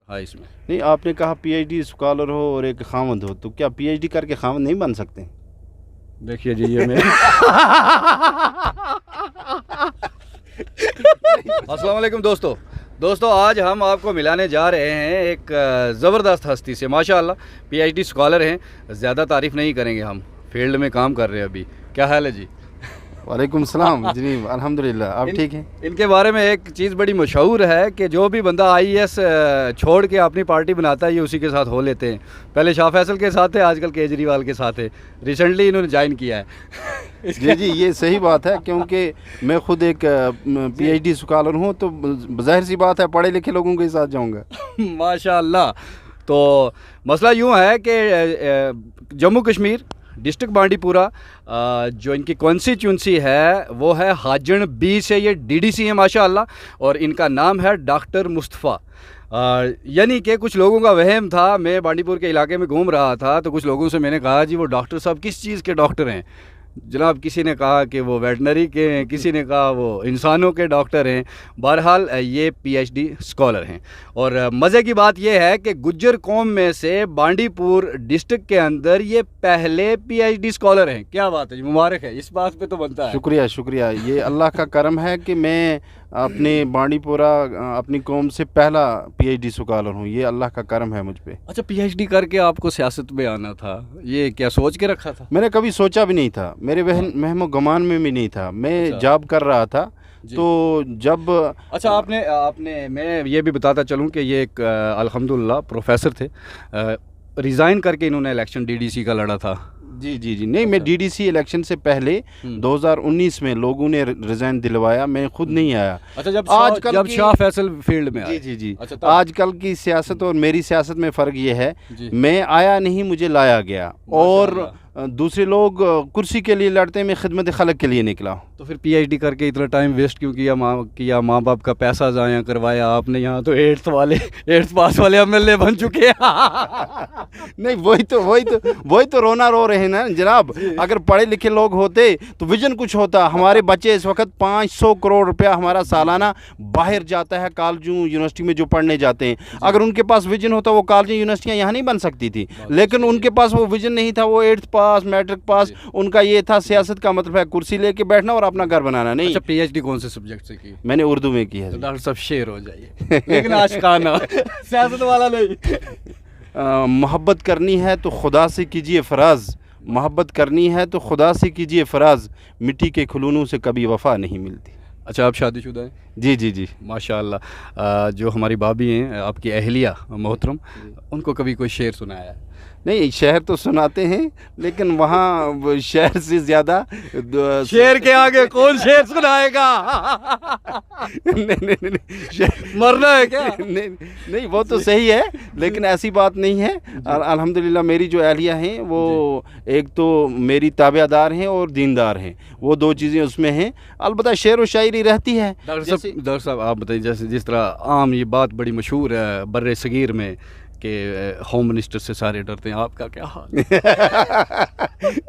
हाँ इसमें। नहीं, आपने कहा पीएचडी स्कॉलर हो और एक खामद हो, तो क्या पीएचडी करके खामद नहीं बन सकते? देखिए जी ये मैं अस्सलाम वालेकुम दोस्तों आज हम आपको मिलाने जा रहे हैं एक ज़बरदस्त हस्ती से। माशाअल्लाह पीएचडी स्कॉलर हैं, ज़्यादा तारीफ़ नहीं करेंगे, हम फील्ड में काम कर रहे हैं अभी। क्या हाल है जी? वालेकुम सलाम जी, अल्हम्दुलिल्लाह। आप ठीक हैं? इनके बारे में एक चीज़ बड़ी मशहूर है कि जो भी बंदा आईएएस छोड़ के अपनी पार्टी बनाता है ये उसी के साथ हो लेते हैं। पहले शाह फैसल के साथ थे, आजकल केजरीवाल के साथ है, रिसेंटली इन्होंने ज्वाइन किया है। जी ये सही बात है, क्योंकि मैं खुद एक पीएचडी स्कॉलर हूँ, तो ज़ाहिर सी बात है पढ़े लिखे लोगों के साथ जाऊँगा। माशाअल्लाह। तो मसला यूँ है कि जम्मू कश्मीर डिस्ट्रिक्ट बांडीपुरा जो इनकी कॉन्स्टिट्यूंसी है वो है हाजन बी से, ये डीडीसी है माशाअल्लाह, और इनका नाम है डॉक्टर मुस्तफ़ा। यानी कि कुछ लोगों का वहम था, मैं बांडीपुर के इलाके में घूम रहा था तो कुछ लोगों से मैंने कहा जी वो डॉक्टर साहब किस चीज़ के डॉक्टर हैं जनाब? किसी ने कहा कि वो वेटनरी के हैं, किसी ने कहा वो इंसानों के डॉक्टर हैं। बहरहाल ये पीएचडी स्कॉलर हैं। और मज़े की बात ये है कि गुज्जर कौम में से बांडीपुर डिस्ट्रिक्ट के अंदर ये पहले पीएचडी स्कॉलर हैं। क्या बात है जी, मुबारक है, इस बात पे तो बनता है। शुक्रिया, ये अल्लाह का करम है कि मैं अपने बांडीपुरा अपनी कौम से पहला पीएचडी स्कॉलर हूँ, ये अल्लाह का करम है मुझ पे। अच्छा, पीएचडी करके आपको सियासत में आना था, ये क्या सोच के रखा था? मैंने कभी सोचा भी नहीं था, मेरे वहम गुमान में भी नहीं था। मैं जॉब कर रहा था तो जब अच्छा आपने मैं ये भी बताता चलूँ कि ये एक अल्हम्दुलिल्लाह प्रोफेसर थे, रिज़ाइन करके इन्होंने इलेक्शन डीडीसी का लड़ा था। जी नहीं, मैं डीडीसी इलेक्शन से पहले 2019 में लोगों ने रिज़ाइन दिलवाया, मैं खुद नहीं आया। अच्छा, जब शाह फैसल फील्ड में आए। जी अच्छा, आजकल की सियासत और मेरी सियासत में फ़र्क ये है, मैं आया नहीं, मुझे लाया गया। और दूसरे लोग कुर्सी के लिए लड़ते हैं, मैं खिदमत खलक के लिए निकला। तो फिर पीएचडी करके इतना टाइम वेस्ट क्यों किया? माँ बाप का पैसा ज़ाया करवाया आपने। यहाँ तो 8th पास वाले एमएलए बन चुके हैं। नहीं, वही तो रोना रो रहे हैं ना जनाब। अगर पढ़े लिखे लोग होते तो विजन कुछ होता। हमारे बच्चे इस वक्त 500 करोड़ रुपया हमारा सालाना बाहर जाता है कॉलेजों यूनिवर्सिटी में जो पढ़ने जाते हैं। अगर उनके पास विजन होता वो कॉलेज यूनिवर्सिटियाँ यहाँ नहीं बन सकती थी, लेकिन उनके पास वो विजन नहीं था। वो 8th पास मैट्रिक पास, उनका ये था सियासत का मतलब है कुर्सी लेके बैठना और अपना घर बनाना। नहीं। अच्छा, पीएचडी कौन से सब्जेक्ट से की? मैंने उर्दू में की है। तो डॉक्टर साहब शेर हो जाइए, लेकिन आशिकाना, सियासत वाला नहीं। मोहब्बत करनी है तो खुदा से कीजिए फराज, मोहब्बत करनी है तो खुदा से कीजिए फराज, मिट्टी के खिलौनों से कभी वफा नहीं मिलती। अच्छा, आप शादीशुदा हैं? जी माशाअल्लाह। जो हमारी भाभी हैं, आपकी अहलिया मोहतरम, उनको कभी कोई शेर सुनाया है? नहीं, शहर तो सुनाते हैं, लेकिन वहाँ शहर से ज़्यादा शेर के आगे कौन शेर सुनाएगा? नहीं, मरना है क्या? नहीं, वो तो सही है, लेकिन ऐसी बात नहीं है। अल्हम्दुलिल्लाह मेरी जो अहलिया हैं वो एक तो मेरी ताबेदार हैं और दीनदार हैं, वो दो चीज़ें उसमें हैं। अलबत्ता शेर व शायरी रहती है। डॉक्टर साहब आप बताइए, जैसे जिस तरह आम ये बात बड़ी मशहूर है बर्रे सगीर में कि होम मिनिस्टर से सारे डरते हैं, आपका क्या हाल?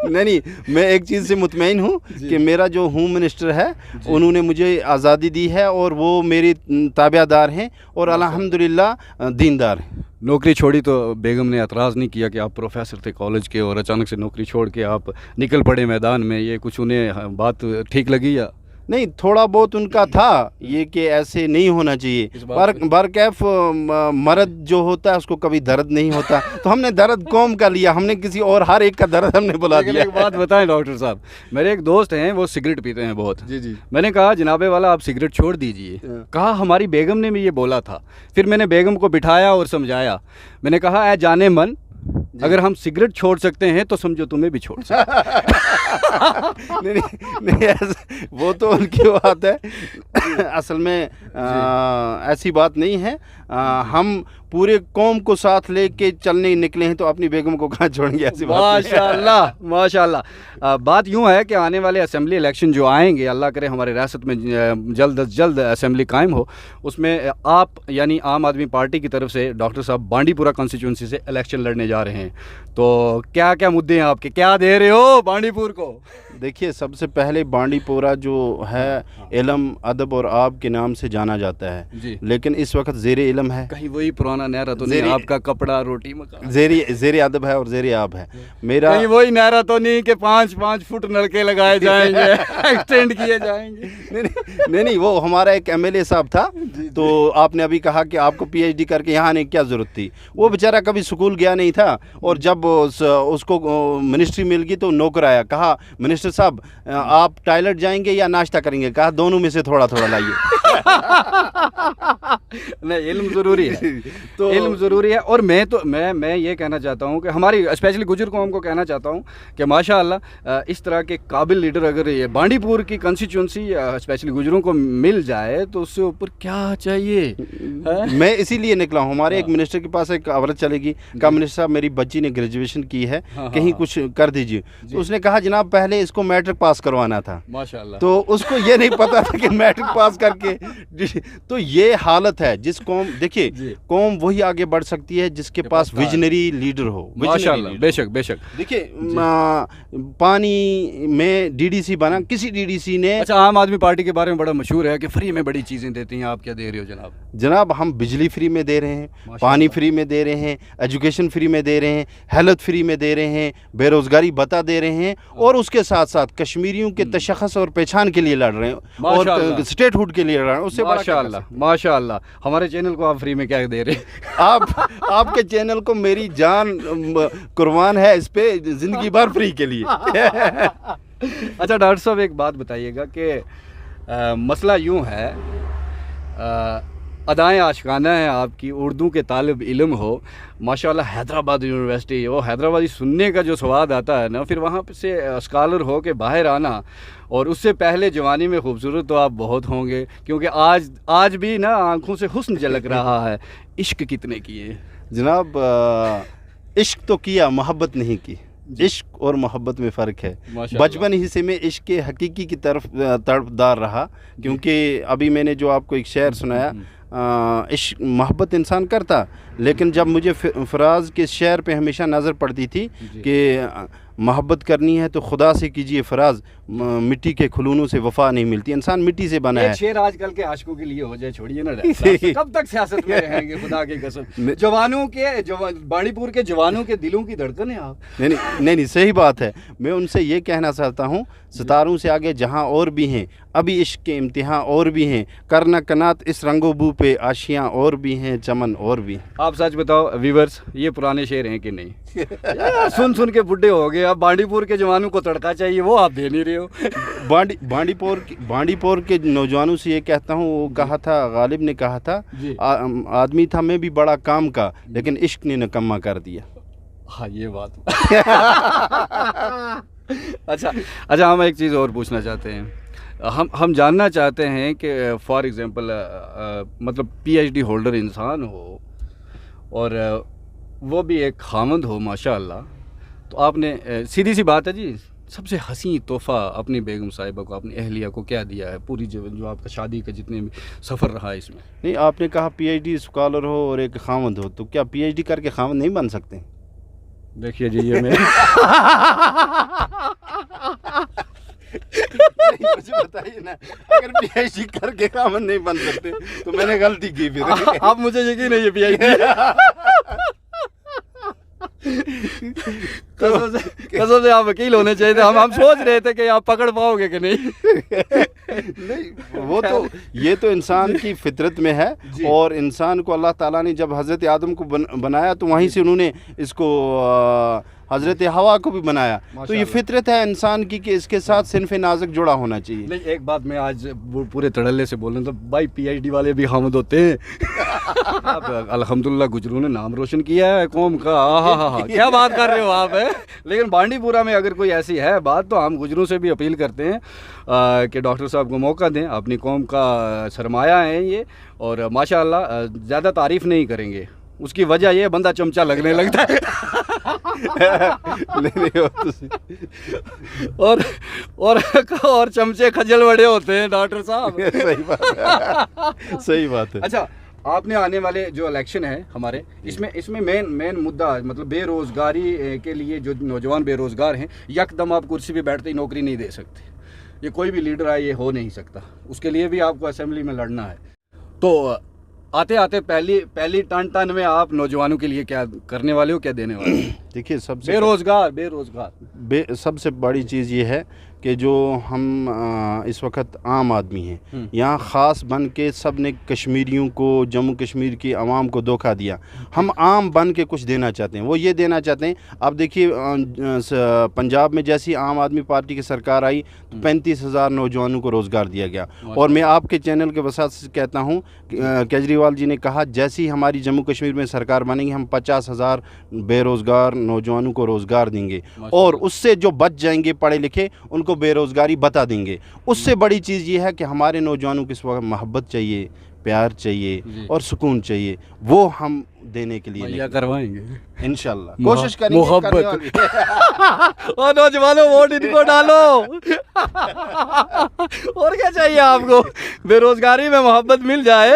नहीं, मैं एक चीज़ से मुतमईन हूँ कि मेरा जो होम मिनिस्टर है उन्होंने मुझे आज़ादी दी है और वो मेरे ताबेदार हैं और अल्हम्दुलिल्लाह दीनदार हैं। नौकरी छोड़ी तो बेगम ने एतराज़ नहीं किया कि आप प्रोफेसर थे कॉलेज के और अचानक से नौकरी छोड़ के आप निकल पड़े मैदान में? ये कुछ उन्हें बात ठीक लगी या नहीं? थोड़ा बहुत उनका था ये कि ऐसे नहीं होना चाहिए। बरकैफ मर्द जो होता है उसको कभी दर्द नहीं होता, तो हमने दर्द कौम का लिया, हमने किसी और हर एक का दर्द हमने बुला दिया। एक बात बताएं डॉक्टर साहब, मेरे एक दोस्त हैं वो सिगरेट पीते हैं बहुत। जी मैंने कहा जनाबे वाला आप सिगरेट छोड़ दीजिए। कहा हमारी बेगम ने भी ये बोला था। फिर मैंने बेगम को बिठाया और समझाया। मैंने कहा ऐ जाने मन, अगर हम सिगरेट छोड़ सकते हैं तो समझो तुम्हें भी छोड़ सकते। नहीं, वो तो उनकी बात है। असल में ऐसी बात नहीं है। हम पूरे कौम को साथ लेके चलने निकले हैं, तो अपनी बेगम को कहाँ छोड़ेंगे? ऐसी बात माशाल्लाह। बात यूँ है कि आने वाले असेंबली इलेक्शन जो आएंगे, अल्लाह करे हमारे रियासत में जल्द अज जल्द असेंबली कायम हो, उसमें आप यानी आम आदमी पार्टी की तरफ से डॉक्टर साहब बांडीपुरा कॉन्स्टिट्यूंसी से इलेक्शन लड़ने जा रहे हैं। तो क्या क्या मुद्दे हैं आपके, क्या दे रहे हो बांडीपुर को? देखिए सबसे पहले बांडी पोरा जो है इल्म अदब और आब के नाम से जाना जाता है जी। लेकिन इस वक्त ज़ेर इल्म है, कहीं वही पुराना नहरा तो नहीं, आपका कपड़ा रोटी मकान, ज़ेर अदब है और ज़ेर आब है मेरा। कहीं वही नहरा तो नहीं कि 5-5 फुट नलके लगाए जाएंगे एक्सटेंड किए जाएंगे। नहीं वो हमारा एक एमएलए साहब था, तो आपने अभी कहा कि आपको पीएचडी करके यहाँ आने की क्या ज़रूरत थी। वो बेचारा कभी स्कूल गया नहीं था और जब उसको मिनिस्ट्री मिल गई तो नौकर आया, कहा मिनिस्टर साहब आप टॉयलेट जाएंगे या नाश्ता करेंगे, कहा दोनों में से थोड़ा थोड़ा लाइए। नहीं, इल्म ज़रूरी है, तो इल्म ज़रूरी है। और मैं ये कहना चाहता हूँ कि हमारी स्पेशली गुजर कौम को कहना चाहता हूँ कि माशाअल्लाह इस तरह के काबिल लीडर अगर ये बांडीपुर की कंस्टिट्यूंसी स्पेशली गुजरों को मिल जाए तो उससे ऊपर क्या चाहिए है? मैं इसीलिए निकला हूँ। हमारे एक मिनिस्टर के पास एक औरत चलेगी, कहा मिनिस्टर साहब मेरी बच्ची ने ग्रेजुएशन की है, कहीं कुछ कर दीजिए। तो उसने कहा जनाब पहले इसको मैट्रिक पास करवाना था। माशाअल्लाह। तो उसको ये नहीं पता था कि मैट्रिक पास करके तो ये हालत है। जिस कौम देखिए कौम वही आगे बढ़ सकती है जिसके पास विजनरी लीडर हो। माशाअल्लाह, बेशक बेशक। देखिए पानी में डीडीसी बना, किसी डीडीसी ने, अच्छा आम आदमी पार्टी के बारे में बड़ा मशहूर है कि फ्री में बड़ी चीज़ें देती हैं, आप क्या दे रहे हो जनाब? जनाब हम बिजली फ्री में दे रहे हैं, पानी फ्री में दे रहे हैं, एजुकेशन फ्री में दे रहे हैं, हेल्थ फ्री में दे रहे हैं, बेरोज़गारी भत्ता दे रहे हैं और उसके साथ साथ कश्मीरियों के तशख़्ख़ुस और पहचान के लिए लड़ रहे हैं और स्टेटहुड के लिए लड़ रहे हैं। उससे माशाअल्लाह माशाअल्लाह। हमारे चैनल को आप फ्री में क्या दे रहे हैं? आपके चैनल को मेरी जान कुर्बान है इस पे ज़िंदगी भर फ्री के लिए। अच्छा डॉक्टर साहब एक बात बताइएगा कि मसला यूँ है, अदाएँ आशिकाना है आपकी, उर्दू के तालिब इल्म हो, माशाअल्लाह हैदराबाद यूनिवर्सिटी, वो हैदराबादी सुनने का जो स्वाद आता है ना, फिर वहाँ से स्कॉलर हो के बाहर आना, और उससे पहले जवानी में खूबसूरत तो आप बहुत होंगे, क्योंकि आज भी ना आंखों से हुस्न झलक रहा है। इश्क कितने किए जनाब? इश्क तो किया, मोहब्बत नहीं की। इश्क और मोहब्बत में फ़र्क है। बचपन ही से मैं इश्क के हकीकी की तरफ तड़पदार रहा, क्योंकि अभी मैंने जो आपको एक शेर सुनाया, इश्क मोहब्बत इंसान करता, लेकिन जब मुझे फराज के शेर पे हमेशा नज़र पड़ती थी कि मोहब्बत करनी है तो खुदा से कीजिए फराज, मिट्टी के खुलूनों से वफ़ा नहीं मिलती, इंसान मिट्टी से बना है। शेर आजकल के आशिकों के लिए हो जाए, छोड़िए ना कब तक सियासत में रहेंगे, खुदा की कसम। बांडीपुर के जवानों के दिलों की धड़कन है आप। नहीं सही बात है। मैं उनसे ये कहना चाहता हूँ, सितारों से आगे जहाँ और भी हैं, अभी इश्क के इम्तिहान और भी हैं, करना कनात इस रंगोबू पे आशियाँ और भी हैं, चमन और भी। आप सच बताओ व्यूवर्स, ये पुराने शेर हैं कि नहीं? सुन के बुढ़े हो गए। अब बांडीपुर के जवानों को तड़का चाहिए, वो आप दे नहीं रहे हो। बांडीपुर के नौजवानों से ये कहता हूँ, वो कहा था, गालिब ने कहा था, आदमी था मैं भी बड़ा काम का, लेकिन इश्क ने निकम्मा कर दिया। हाँ ये बात। अच्छा हम एक चीज़ और पूछना चाहते हैं। हम जानना चाहते हैं कि फॉर एग्ज़ाम्पल मतलब पीएचडी होल्डर इंसान हो और वो भी एक खामद हो माशाअल्लाह, तो आपने सीधी सी बात है जी, सबसे हसीन तोहफ़ा अपनी बेगम साहिबा को, अपनी अहलिया को क्या दिया है पूरी जो आपका शादी का जितने भी सफ़र रहा है इसमें? नहीं, आपने कहा पीएचडी स्कॉलर हो और एक खामद हो, तो क्या पीएचडी करके खामद नहीं बन सकते? देखिए जी ये मैं मुझे बताइए ना, अगर पीएचडी करके खामद नहीं बन सकते तो मैंने गलती की फिर। आप मुझे यकीन नहीं है पीएचडी कसम से आप वकील होने चाहिए थे। हम सोच रहे थे कि आप पकड़ पाओगे कि नहीं। नहीं वो तो ये तो इंसान की फितरत में है, और इंसान को अल्लाह ताला ने जब हज़रत आदम को बनाया तो वहीं से उन्होंने इसको हज़रत हवा को भी बनाया, तो ये फितरत है इंसान की कि इसके साथ सिनफ़ नाज़िक जुड़ा होना चाहिए। नहीं एक बात मैं आज पूरे तड़ल्ले से बोल रहा हूँ, तो भाई पीएचडी वाले भी हामिद होते हैं। अल्हम्दुलिल्लाह गुजरों ने नाम रोशन किया है कौम का। हाँ क्या बात कर रहे हो आप है। लेकिन बांडीपुरा में अगर कोई ऐसी है बात, तो हम गुजरों से भी अपील करते हैं कि डॉक्टर साहब को मौका दें, अपनी कौम का सरमाया है ये, और माशाअल्लाह ज़्यादा तारीफ़ नहीं करेंगे, उसकी वजह ये बंदा चमचा लगने लगता है। और चमचे खजल बड़े होते हैं डॉक्टर साहब। सही बात है। अच्छा آپ نے آنے والے جو الیکشن ہے ہمارے اس میں مین مدعا مطلب بے روزگاری کے لیے جو نوجوان بے روزگار ہیں یکدم آپ کرسی پہ بیٹھتے ہی نوکری نہیں دے سکتے. یہ کوئی بھی لیڈر آئے یہ ہو نہیں سکتا. اس کے لیے بھی آپ کو اسمبلی میں لڑنا ہے. تو آتے آتے پہلی ٹن میں آپ نوجوانوں کے لیے کیا کرنے والے ہو, کیا دینے والے ہو؟ دیکھیے بے روزگار سب سے بڑی چیز یہ ہے کہ جو ہم اس وقت عام آدمی ہیں یہاں خاص بن کے سب نے کشمیریوں کو جموں کشمیر کی عوام کو دھوکہ دیا. ہم عام بن کے کچھ دینا چاہتے ہیں. وہ یہ دینا چاہتے ہیں, اب دیکھیے پنجاب میں جیسی عام آدمی پارٹی کی سرکار آئی تو 35,000 نوجوانوں کو روزگار دیا گیا. اور میں آپ کے چینل کے وسعت سے کہتا ہوں کیجریوال جی نے کہا جیسی ہماری جموں کشمیر میں سرکار بنے گی ہم 50,000 بے روزگار نوجوانوں کو روزگار دیں گے, اور اس سے جو بچ جائیں گے پڑھے لکھے ان کو بے روزگاری بتا دیں گے. اس سے بڑی چیز یہ ہے کہ ہمارے نوجوانوں کو اس وقت محبت چاہیے, پیار چاہیے اور سکون چاہیے. وہ ہم دینے کے لیے کروائیں گے انشاءاللہ, کوشش کریں گے. محبت اور نوجوانوں ووٹ ان کو ڈالو. اور کیا چاہیے آپ کو؟ بے روزگاری میں محبت مل جائے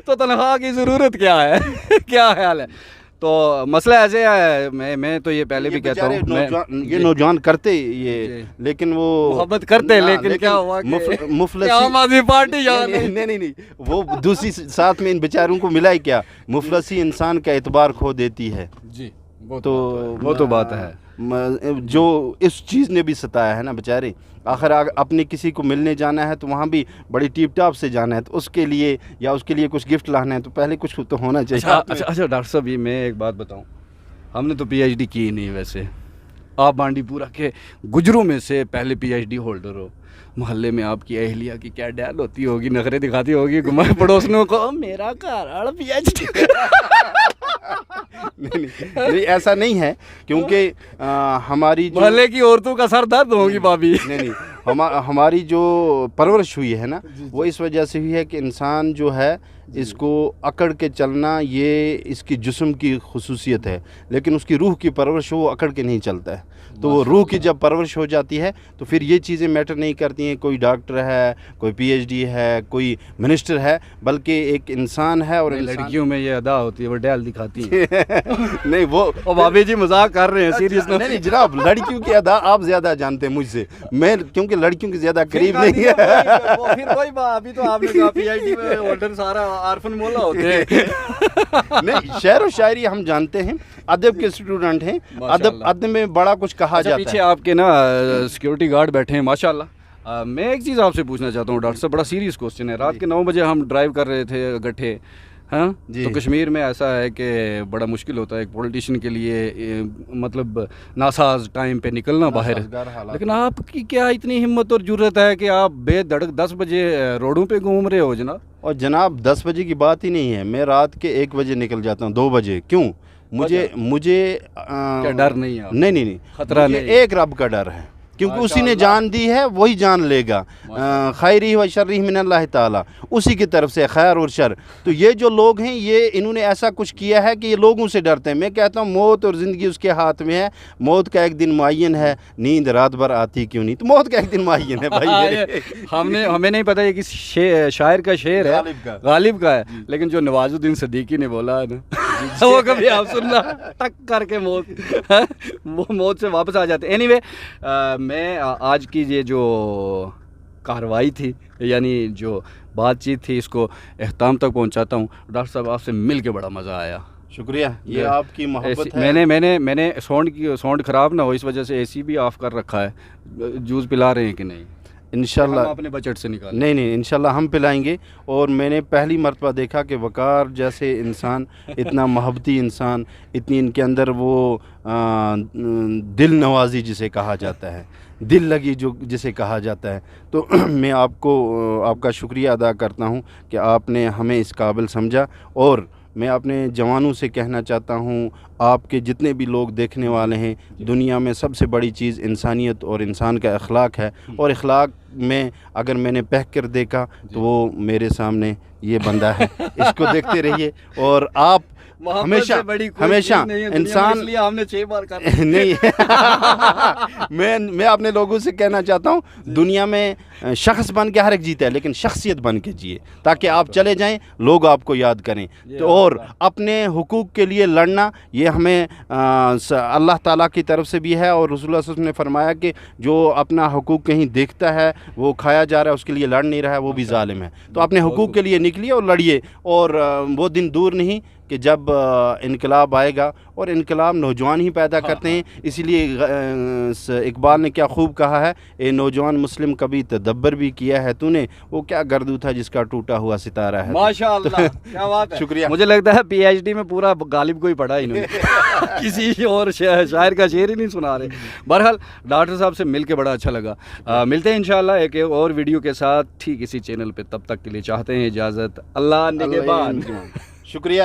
تو تنخواہ کی ضرورت کیا ہے؟ کیا خیال ہے؟ تو مسئلہ ایسے ہے, میں تو یہ پہلے بھی کہتا ہوں یہ نوجوان کرتے یہ لیکن وہ محبت کرتے لیکن کیا ہوا مفلسی عام آدمی پارٹی نہیں وہ دوسری ساتھ میں ان بیچاروں کو ملا ہی کیا. مفلسی انسان کا اعتبار کھو دیتی ہے. جی وہ تو بات ہے جو اس چیز نے بھی ستایا ہے نا بیچارے. آخر اپنے کسی کو ملنے جانا ہے تو وہاں بھی بڑی ٹیپ ٹاپ سے جانا ہے, تو اس کے لیے کچھ گفٹ لانا ہے تو پہلے کچھ تو ہونا چاہیے. اچھا ڈاکٹر صاحب, یہ میں ایک بات بتاؤں, ہم نے تو پی ایچ ڈی کی نہیں. ویسے آپ بانڈی پورہ کے گجروں میں سے پہلے پی ایچ ڈی ہولڈر ہو. محلے میں آپ کی اہلیہ کی کیا ڈیل ہوتی ہوگی, نخرے دکھاتی ہوگی گھمائے پڑوسنوں کو میرا گھر پی ایچ ڈی. نہیں ایسا نہیں ہے, کیونکہ ہماری محلے کی عورتوں کا سر درد ہوگی بھابھی. نہیں ہماری جو پرورش ہوئی ہے نا وہ اس وجہ سے ہوئی ہے کہ انسان جو ہے اس کو اکڑ کے چلنا یہ اس کی جسم کی خصوصیت ہے, لیکن اس کی روح کی پرورش وہ اکڑ کے نہیں چلتا ہے. تو وہ روح کی جب پرورش ہو جاتی ہے تو پھر یہ چیزیں میٹر نہیں کرتی ہیں. کوئی ڈاکٹر ہے, کوئی پی ایچ ڈی ہے, کوئی منسٹر ہے, بلکہ ایک انسان ہے. اور لڑکیوں میں یہ ادا ہوتی ہے, وہ ڈیل دکھاتی ہیں. نہیں وہ بھابھی جی مذاق کر رہے ہیں, سیریس نہیں جناب, لڑکیوں کی ادا آپ زیادہ جانتے ہیں مجھ سے, میں کیونکہ لڑکیوں کے زیادہ قریب نہیں ہے. پھر کوئی ابھی تو آپ نے کہا پی ایچ ڈی میں ہولڈر سارا عارفن مولا ہوتے ہیں. نہیں شعر و شاعری ہم جانتے ہیں, ادب کے اسٹوڈنٹ ہیں, ادب میں بڑا کچھ کہا جاتا ہے. پیچھے آپ کے نا سیکورٹی گارڈ بیٹھے ہیں ماشاءاللہ. میں ایک چیز آپ سے پوچھنا چاہتا ہوں ڈاکٹر صاحب, بڑا سیریس کوسچن ہے. رات کے 9 بجے ہم ڈرائیو کر رہے تھے گٹھے, ہاں تو کشمیر میں ایسا ہے کہ بڑا مشکل ہوتا ہے ایک پولیٹیشین کے لیے, مطلب ناساز ٹائم پہ نکلنا باہر. لیکن آپ کی کیا اتنی ہمت اور جرت ہے کہ آپ بے دھڑک 10 بجے روڈوں پہ گھوم رہے ہو جناب؟ اور جناب 10 بجے کی بات ہی نہیں ہے, میں رات کے 1 بجے نکل جاتا ہوں, 2 بجے. کیوں؟ مجھے کیا ڈر نہیں ہے؟ نہیں خطرہ نہیں, ایک رب کا ڈر ہے, کیونکہ اسی نے جان دی ہے وہی جان لے گا. خیری و شرری من اللہ تعالیٰ, اسی کی طرف سے خیر اور شر. تو یہ جو لوگ ہیں انہوں نے ایسا کچھ کیا ہے کہ یہ لوگوں سے ڈرتے ہیں. میں کہتا ہوں موت اور زندگی اس کے ہاتھ میں ہے. موت کا ایک دن معین ہے, نیند رات بھر آتی کیوں نہیں, تو موت کا ایک دن معین ہے بھائی. ہمیں نہیں پتا یہ کسی شاعر کا شعر ہے, غالب کا ہے, لیکن جو نواز الدین صدیقی نے بولا ہے نا وہ کبھی آپ سننا ٹک کر کے موت سے واپس آ جاتے. اینی وے, میں آج کی یہ جو کارروائی تھی یعنی جو بات چیت تھی اس کو اختتام تک پہنچاتا ہوں. ڈاکٹر صاحب آپ سے مل کے بڑا مزہ آیا. شکریہ, یہ آپ کی محبت ہے. میں نے ساؤنڈ خراب نہ ہو اس وجہ سے اے سی بھی آف کر رکھا ہے. جوس پلا رہے ہیں کہ نہیں؟ انشاءاللہ اپنے بجٹ سے نکال. نہیں انشاءاللہ ہم پلائیں گے. اور میں نے پہلی مرتبہ دیکھا کہ وقار جیسے انسان, اتنا محبتی انسان, اتنی ان کے اندر وہ دل نوازی جسے کہا جاتا ہے, دل لگی جسے کہا جاتا ہے. تو میں آپ کا شکریہ ادا کرتا ہوں کہ آپ نے ہمیں اس قابل سمجھا. اور میں اپنے جوانوں سے کہنا چاہتا ہوں, آپ کے جتنے بھی لوگ دیکھنے والے ہیں, دنیا میں سب سے بڑی چیز انسانیت اور انسان کا اخلاق ہے. اور اخلاق میں اگر میں نے پہک کر دیکھا تو وہ میرے سامنے یہ بندہ ہے. اس کو دیکھتے رہیے. اور آپ محبت ہمیشہ سے بڑی کوئی ہمیشہ چیز نہیں ہے دنیا میں، انسان اس لیے ہم نے 6 بار کر نہیں میں اپنے لوگوں سے کہنا چاہتا ہوں دنیا میں شخص بن کے ہر ایک جیتا ہے، لیکن شخصیت بن کے جیے تاکہ آپ چلے جائیں لوگ آپ کو یاد کریں. تو اور اپنے حقوق کے لیے لڑنا یہ ہمیں اللہ تعالیٰ کی طرف سے بھی ہے، اور رسول اللہ صلی اللہ علیہ وسلم نے فرمایا کہ جو اپنا حقوق کہیں دیکھتا ہے وہ کھایا جا رہا ہے، اس کے لیے لڑ نہیں رہا ہے، وہ بھی ظالم ہے. تو اپنے حقوق کے لیے نکلیے اور لڑیے، اور وہ دن دور نہیں کہ جب انقلاب آئے گا، اور انقلاب نوجوان ہی پیدا کرتے ہیں. اسی لیے اقبال نے کیا خوب کہا ہے، اے نوجوان مسلم کبھی تدبر بھی کیا ہے تو نے، وہ کیا گردو تھا جس کا ٹوٹا ہوا ستارہ ہے. ماشاء اللہ کیا بات ہے. شکریہ. مجھے لگتا ہے پی ایچ ڈی میں پورا غالب کو ہی پڑھا انہوں نے کسی اور شاعر کا شعر ہی نہیں سنا رہے. بہرحال ڈاکٹر صاحب سے مل کے بڑا اچھا لگا. ملتے ہیں انشاءاللہ ایک اور ویڈیو کے ساتھ ٹھیک اسی چینل پہ. تب تک کے لیے چاہتے ہیں اجازت. اللہ نگہبان. شکریہ.